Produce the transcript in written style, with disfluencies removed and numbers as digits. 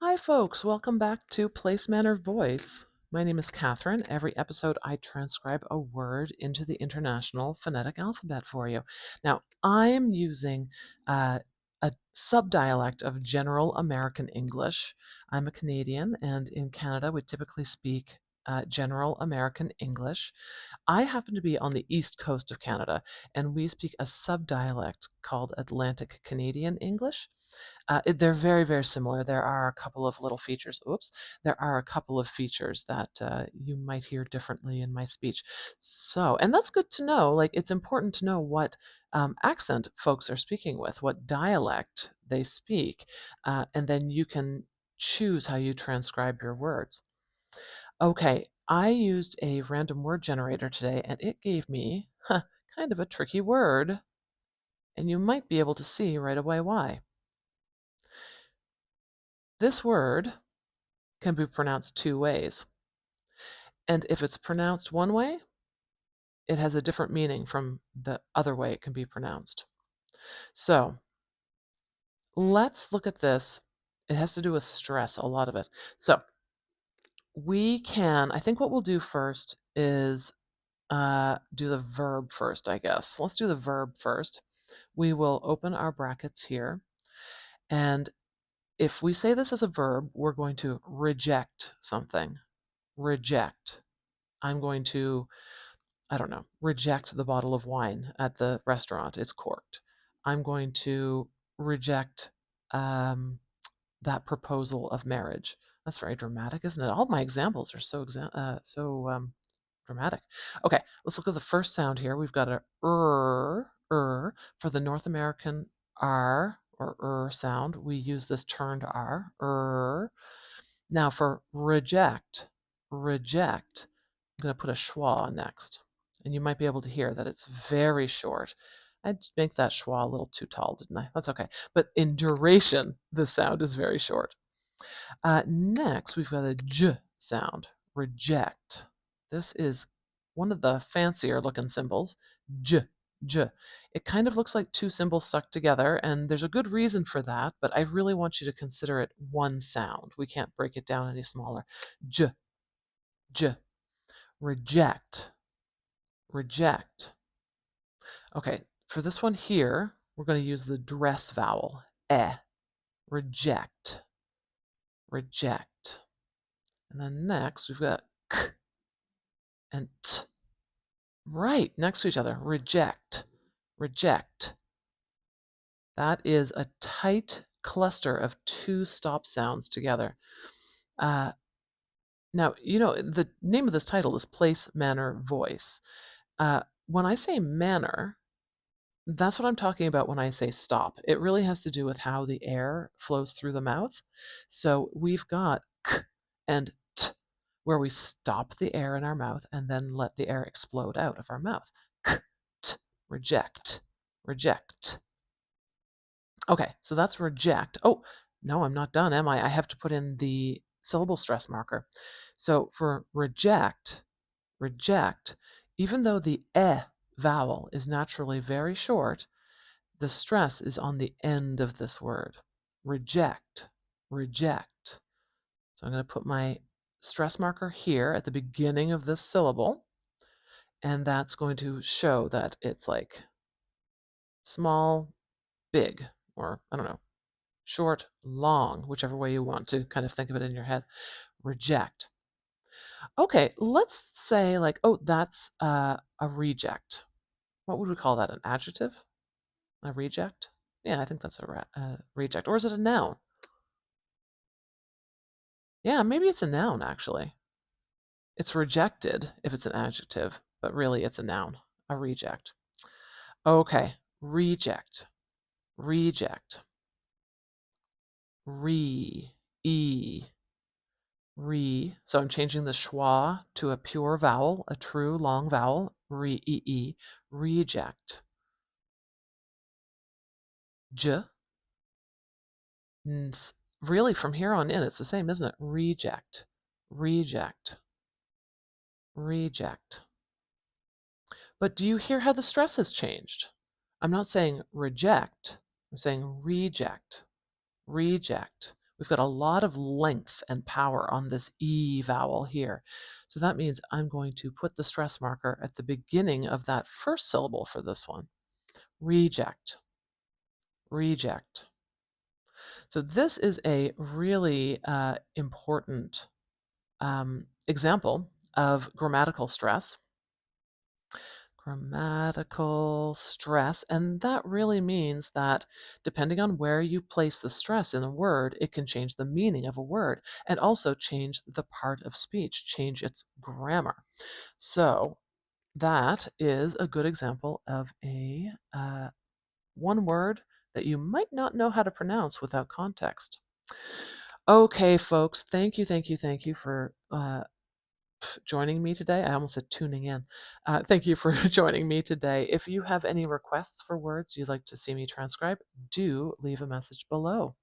Hi, folks. Welcome back to Place Manner Voice. My name is Catherine. Every episode, I transcribe a word into the International Phonetic Alphabet for you. Now, I'm using a subdialect of General American English. I'm a Canadian, and in Canada, we typically speak General American English. I happen to be on the east coast of Canada, and we speak a subdialect called Atlantic Canadian English. They're very, very similar. There are a couple of little features. Oops. There are a couple of features that you might hear differently in my speech. So, and that's good to know. Like, it's important to know what accent folks are speaking with, what dialect they speak, and then you can choose how you transcribe your words. Okay, I used a random word generator today, and it gave me kind of a tricky word, and you might be able to see right away why. This word can be pronounced two ways. And if it's pronounced one way, it has a different meaning from the other way it can be pronounced. So let's look at this. It has to do with stress, a lot of it. So I think what we'll do first is do the verb first, I guess. Let's do the verb first. We will open our brackets here. And if we say this as a verb, we're going to reject something. Reject. I'm going to, I don't know, reject the bottle of wine at the restaurant. It's corked. I'm going to reject that proposal of marriage. That's very dramatic, isn't it? All my examples are so dramatic. Okay, let's look at the first sound here. We've got a for the North American R or sound. We use this turned R. Now for reject, reject. I'm going to put a schwa next. And you might be able to hear that it's very short. I'd make that schwa a little too tall, didn't I? That's okay. But in duration, the sound is very short. Next, we've got a j sound, reject. This is one of the fancier looking symbols, j, j. It kind of looks like two symbols stuck together, and there's a good reason for that, but I really want you to consider it one sound. We can't break it down any smaller. J, j. Reject, reject. Okay, for this one here, we're going to use the dress vowel, reject, reject. And then next, we've got k and t. Right next to each other, reject, reject. That is a tight cluster of two stop sounds together. Now, you know, the name of this title is Place, Manner, Voice. When I say manner, that's what I'm talking about when I say stop. It really has to do with how the air flows through the mouth. So we've got k and t, where we stop the air in our mouth and then let the air explode out of our mouth. K, t, reject, reject. Okay, so that's reject. Oh, no, I'm not done, am I? I have to put in the syllable stress marker. So for reject, reject, even though the vowel is naturally very short, the stress is on the end of this word. Reject, reject. So I'm going to put my stress marker here at the beginning of this syllable, and that's going to show that it's like small, big, or I don't know, short, long, whichever way you want to kind of think of it in your head. Reject. Okay, let's say like, oh, that's a reject. What would we call that? An adjective? A reject? Yeah, I think that's a reject. Or is it a noun? Yeah, maybe it's a noun actually. It's rejected if it's an adjective, but really it's a noun, a reject. Okay, reject, reject, re. So I'm changing the schwa to a pure vowel, a true long vowel, reject. J. Really, from here on in, it's the same, isn't it? Reject, reject, reject. But do you hear how the stress has changed? I'm not saying reject, I'm saying reject, reject. We've got a lot of length and power on this E vowel here. So that means I'm going to put the stress marker at the beginning of that first syllable for this one. Reject, reject. So this is a really important example of grammatical stress. Grammatical stress, and that really means that depending on where you place the stress in a word, it can change the meaning of a word and also change the part of speech, change its grammar. So that is a good example of a one word that you might not know how to pronounce without context. Okay, folks, thank you for joining me today. I almost said tuning in. Thank you for joining me today. If you have any requests for words you'd like to see me transcribe, do leave a message below.